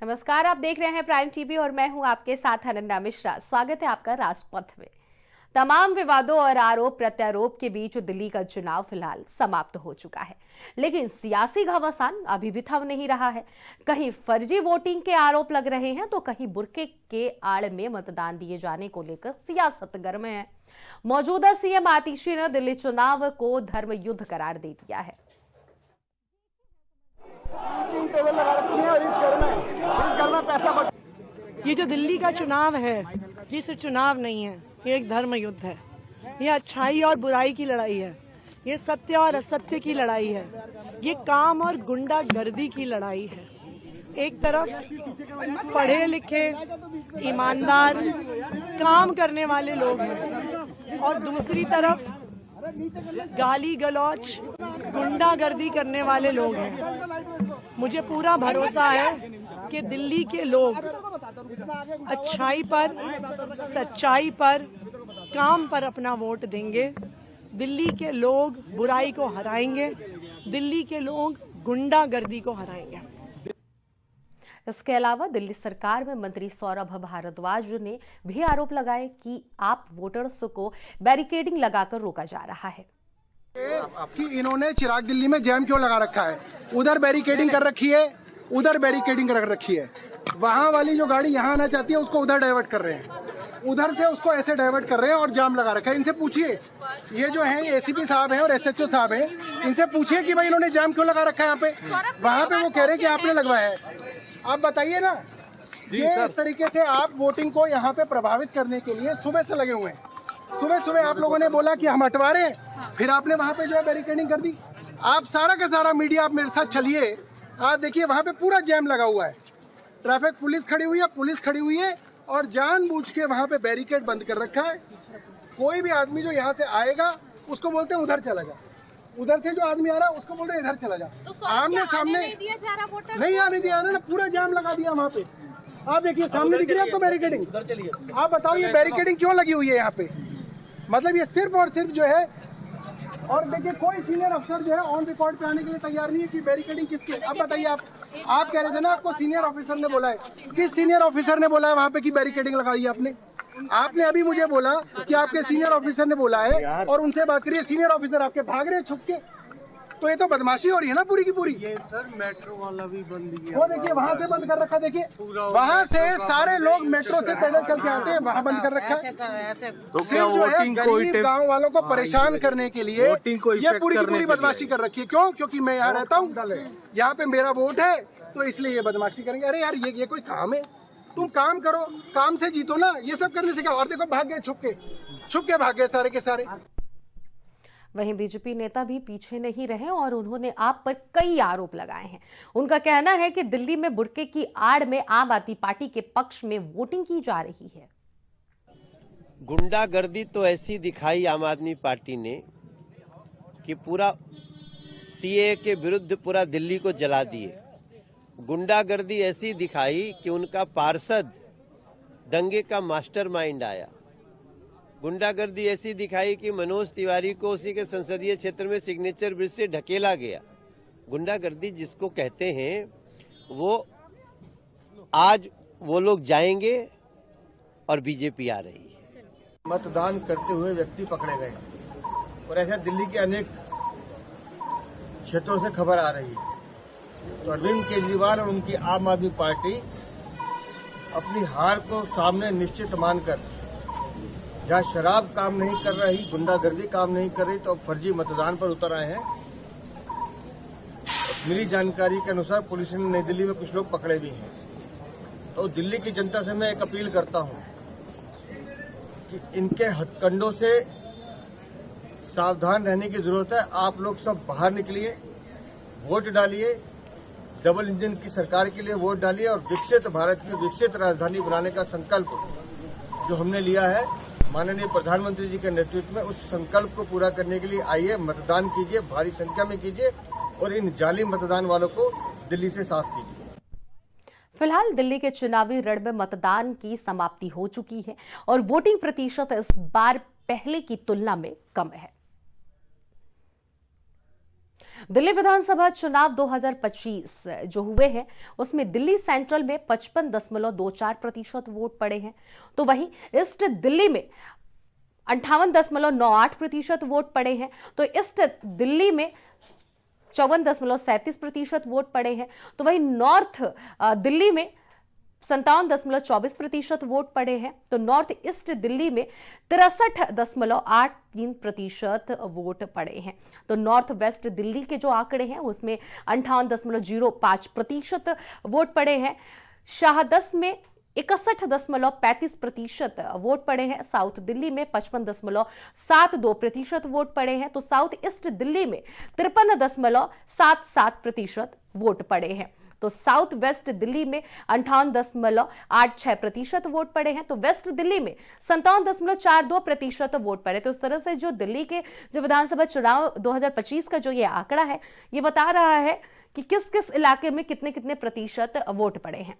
नमस्कार, आप देख रहे हैं प्राइम टीवी और मैं हूं आपके साथ अनन्या मिश्रा। स्वागत है आपका राजपथ में। तमाम विवादों और आरोप प्रत्यारोप के बीच दिल्ली का चुनाव फिलहाल समाप्त हो चुका है, लेकिन सियासी घमासान अभी भी थम नहीं रहा है। कहीं फर्जी वोटिंग के आरोप लग रहे हैं तो कहीं बुर्के के आड़ में मतदान दिए जाने को लेकर सियासत गर्म है। मौजूदा सीएम आतिशी ने दिल्ली चुनाव को धर्म युद्ध करार दे दिया है। तीन टेबल लगा रखी है और इस घर में पैसा ये जो दिल्ली का चुनाव है ये सिर्फ चुनाव नहीं है, ये एक धर्म युद्ध है। ये अच्छाई और बुराई की लड़ाई है, ये सत्य और असत्य की लड़ाई है, ये काम और गुंडागर्दी की लड़ाई है। एक तरफ पढ़े लिखे ईमानदार काम करने वाले लोग हैं और दूसरी तरफ गाली गलौच गुंडागर्दी करने वाले लोग हैं। मुझे पूरा भरोसा है कि दिल्ली के लोग अच्छाई पर, सच्चाई पर, काम पर अपना वोट देंगे। दिल्ली के लोग बुराई को हराएंगे, दिल्ली के लोग गुंडागर्दी को हराएंगे। इसके अलावा दिल्ली सरकार में मंत्री सौरभ भारद्वाज ने भी आरोप लगाए कि आप वोटर्स को बैरिकेडिंग लगाकर रोका जा रहा है कि इन्होंने चिराग दिल्ली में जैम क्यों लगा रखा है। उधर बैरिकेडिंग कर रखी है, उधर बैरिकेडिंग कर रखी है। वहां वाली जो गाड़ी यहाँ आना चाहती है उसको उधर डाइवर्ट कर रहे हैं, उधर से उसको ऐसे डाइवर्ट कर रहे हैं और जाम लगा रखा है। इनसे पूछिए, ये जो है एसीपी साहब हैं और एसएचओ साहब हैं, इनसे पूछिए कि भाई इन्होंने जाम क्यों लगा रखा है यहाँ पे। वहाँ पे वो कह रहे हैं कि आपने लगवाया है। आप बताइए ना, ये इस तरीके से आप वोटिंग को यहाँ पे प्रभावित करने के लिए सुबह से लगे हुए हैं। सुबह सुबह आप लोगों ने बोला कि हम हटवा रहे हैं, फिर आपने वहाँ पे जो है बैरिकेडिंग कर दी। आप सारा का सारा मीडिया आप मेरे साथ चलिए, आप देखिए वहाँ पे पूरा जैम लगा हुआ है। ट्रैफिक पुलिस खड़ी हुई है, पुलिस खड़ी हुई है और जानबूझ के वहाँ पे बैरिकेड बंद कर रखा है। कोई भी आदमी जो यहाँ से आएगा उसको बोलते हैं उधर चला जा, उधर से जो आदमी आ रहा है उसको बोल रहे हैं इधर चला जा। तो आमने सामने नहीं आने दिया ना, पूरा जाम लगा दिया वहाँ पे। आप देखिए सामने दिख रही है आपको बैरिकेडिंग। आप बताओ ये बैरिकेडिंग क्यों लगी हुई है यहाँ पे? मतलब ये सिर्फ और सिर्फ जो है, और देखिए कोई सीनियर अफसर जो है ऑन रिकॉर्ड पे आने के लिए तैयार नहीं है कि बैरिकेडिंग किसकी। अब बताइए, आप कह रहे थे ना आपको सीनियर ऑफिसर ने बोला है। किस सीनियर ऑफिसर ने बोला है वहाँ पे कि बैरिकेडिंग लगाई है आपने अभी मुझे बोला कि आपके सीनियर ऑफिसर ने बोला है और उनसे बात करिए। सीनियर ऑफिसर आपके भाग रहे हैं छुप के, तो ये तो बदमाशी हो रही है ना पूरी की पूरी। ये सर मेट्रो वाला भी बंद किया, वो देखिए वहाँ से बंद कर रखा। देखिए वहाँ से सारे लोग मेट्रो से पैदल चल के आते हैं, वहाँ बंद कर रखा है। तो सिर्फ जो है गरीब गाँव वालों को परेशान करने के लिए ये पूरी की पूरी बदमाशी कर रखी है। क्यों? क्योंकि मैं यहाँ रहता हूँ, यहाँ पे मेरा वोट है, तो इसलिए ये बदमाशी करेंगे। अरे यार ये कोई काम है? तुम काम करो, काम से जीतो ना, ये सब करने से क्या। और देखो भाग गए, छुप के भाग गए सारे के सारे। वहीं बीजेपी नेता भी पीछे नहीं रहे और उन्होंने आप पर कई आरोप लगाए हैं। उनका कहना है कि दिल्ली में बुर्के की आड़ में आम आदमी पार्टी के पक्ष में वोटिंग की जा रही है। गुंडागर्दी तो ऐसी दिखाई आम आदमी पार्टी ने कि पूरा सीए के विरुद्ध पूरा दिल्ली को जला दिए। गुंडागर्दी ऐसी दिखाई कि उनका पार्षद दंगे का मास्टरमाइंड आया। गुंडागर्दी ऐसी दिखाई कि मनोज तिवारी को उसी के संसदीय क्षेत्र में सिग्नेचर ब्रिज से ढकेला गया। गुंडागर्दी जिसको कहते हैं वो आज वो लोग जाएंगे और बीजेपी आ रही है। मतदान करते हुए व्यक्ति पकड़े गए और ऐसा दिल्ली के अनेक क्षेत्रों से खबर आ रही है। तो अरविंद केजरीवाल और उनकी आम आदमी पार्टी अपनी हार को सामने निश्चित मानकर, जहाँ शराब काम नहीं कर रही, गुंडागर्दी काम नहीं कर रही, तो अब फर्जी मतदान पर उतर आए हैं। मिली जानकारी के अनुसार पुलिस ने नई दिल्ली में कुछ लोग पकड़े भी हैं। तो दिल्ली की जनता से मैं एक अपील करता हूं कि इनके हथकंडों से सावधान रहने की जरूरत है। आप लोग सब बाहर निकलिए, वोट डालिए, डबल इंजन की सरकार के लिए वोट डालिए और विकसित भारत की विकसित राजधानी बनाने का संकल्प जो हमने लिया है माननीय प्रधानमंत्री जी के नेतृत्व में, उस संकल्प को पूरा करने के लिए आइए, मतदान कीजिए, भारी संख्या में कीजिए और इन जाली मतदान वालों को दिल्ली से साफ कीजिए। फिलहाल दिल्ली के चुनावी रण में मतदान की समाप्ति हो चुकी है और वोटिंग प्रतिशत इस बार पहले की तुलना में कम है। दिल्ली विधानसभा चुनाव 2025 जो हुए हैं उसमें दिल्ली सेंट्रल में 55.24% वोट पड़े हैं, तो वहीं ईस्ट दिल्ली में 58.98% वोट पड़े हैं, तो ईस्ट दिल्ली में 54.37% वोट पड़े हैं, तो वहीं नॉर्थ दिल्ली में 57.24% वोट पड़े हैं, तो नॉर्थ ईस्ट दिल्ली में 63.83% वोट पड़े हैं। तो नॉर्थ वेस्ट दिल्ली के जो आंकड़े हैं उसमें 58.05% वोट पड़े हैं। शाहदस में 61.35% वोट पड़े हैं। साउथ दिल्ली में 55.72% वोट पड़े हैं, तो साउथ ईस्ट दिल्ली में 53.77% वोट पड़े हैं। तो साउथ वेस्ट दिल्ली में 58.86% वोट पड़े हैं, तो वेस्ट दिल्ली में 57.42% वोट पड़े। तो इस तरह से जो दिल्ली के जो विधानसभा चुनाव 2025 का जो ये आंकड़ा है, ये बता रहा है कि किस किस इलाके में कितने कितने प्रतिशत वोट पड़े हैं।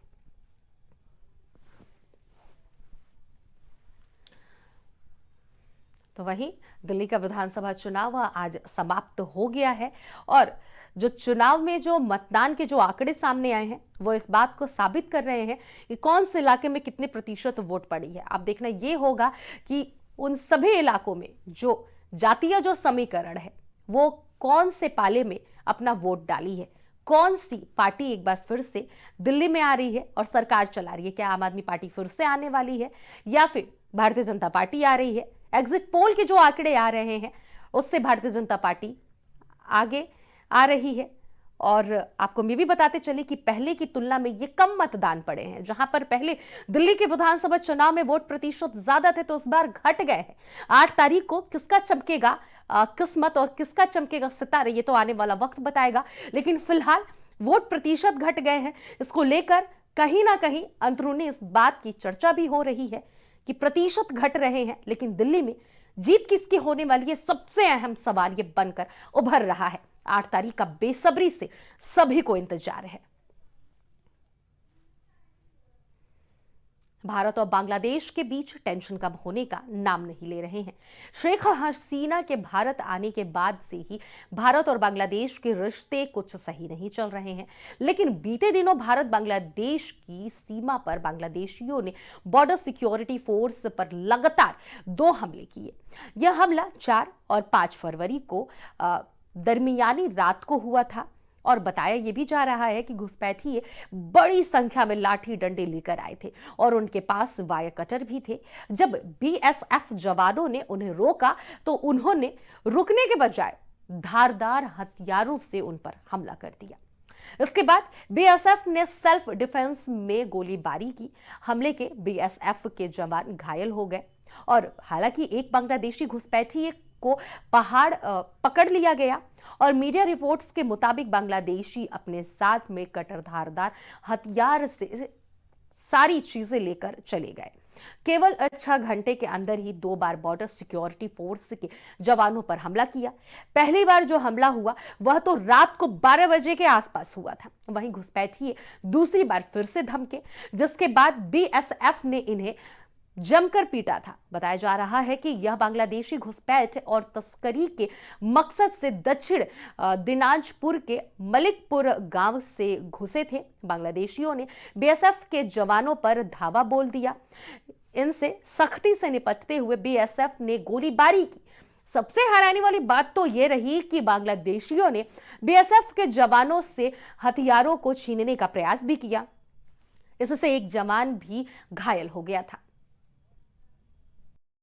तो वहीं दिल्ली का विधानसभा चुनाव आज समाप्त हो गया है और जो चुनाव में जो मतदान के जो आंकड़े सामने आए हैं वो इस बात को साबित कर रहे हैं कि कौन से इलाके में कितने प्रतिशत वोट पड़ी है। अब देखना ये होगा कि उन सभी इलाकों में जो जातीय जो समीकरण है वो कौन से पाले में अपना वोट डाली है, कौन सी पार्टी एक बार फिर से दिल्ली में आ रही है और सरकार चला रही है। क्या आम आदमी पार्टी फिर से आने वाली है या फिर भारतीय जनता पार्टी आ रही है। एग्जिट पोल के जो आंकड़े आ रहे हैं उससे भारतीय जनता पार्टी आगे आ रही है। और आपको मैं भी बताते चले कि पहले की तुलना में ये कम मतदान पड़े हैं। जहां पर पहले दिल्ली के विधानसभा चुनाव में वोट प्रतिशत ज्यादा थे तो इस बार घट गए हैं। 8 तारीख को किसका चमकेगा किस्मत और किसका चमकेगा सितारे, ये तो आने वाला वक्त बताएगा। लेकिन फिलहाल वोट प्रतिशत घट गए हैं, इसको लेकर कहीं ना कहीं अंदरूनी इस बात की चर्चा भी हो रही है कि प्रतिशत घट रहे हैं, लेकिन दिल्ली में जीत किसकी होने वाली है, सबसे अहम सवाल ये बनकर उभर रहा है। 8 तारीख का बेसब्री से सभी को इंतजार है। भारत और बांग्लादेश के बीच टेंशन कम होने का नाम नहीं ले रहे हैं। शेख हसीना के भारत आने के बाद से ही भारत और बांग्लादेश के रिश्ते कुछ सही नहीं चल रहे हैं। लेकिन बीते दिनों भारत बांग्लादेश की सीमा पर बांग्लादेशियों ने बॉर्डर सिक्योरिटी फोर्स पर लगातार 2 हमले किए। यह हमला 4 और 5 फरवरी को दरमियानी रात को हुआ था और बताया यह भी जा रहा है कि घुसपैठिए बड़ी संख्या में लाठी डंडे लेकर आए थे और उनके पास वायर कटर भी थे। जब बीएसएफ जवानों ने उन्हें रोका तो उन्होंने रुकने के बजाय धारदार हथियारों से उन पर हमला कर दिया। इसके बाद बीएसएफ ने सेल्फ डिफेंस में गोलीबारी की। हमले के बीएसएफ के जवान घायल हो गए और हालांकि एक बांग्लादेशी घुसपैठिए को पकड़ लिया गया और मीडिया रिपोर्ट्स के मुताबिक बांग्लादेशी अपने साथ में कटर धारदार हथियार से सारी चीजें लेकर चले गए। केवल 6 घंटे के अंदर ही 2 बार बॉर्डर सिक्योरिटी फोर्स के जवानों पर हमला किया। पहली बार जो हमला हुआ वह तो रात को 12 बजे के आसपास हुआ था। वहीं घुसपैठिए दूसरी बार फिर से धमके, जिसके बाद बीएसएफ ने इन्हें जमकर पीटा था। बताया जा रहा है कि यह बांग्लादेशी घुसपैठ और तस्करी के मकसद से दक्षिण दिनाजपुर के मलिकपुर गांव से घुसे थे। बांग्लादेशियों ने बीएसएफ के जवानों पर धावा बोल दिया। इनसे सख्ती से निपटते हुए बीएसएफ ने गोलीबारी की। सबसे हैरानी वाली बात तो यह रही कि बांग्लादेशियों ने बीएसएफ के जवानों से हथियारों को छीनने का प्रयास भी किया। इससे एक जवान भी घायल हो गया था।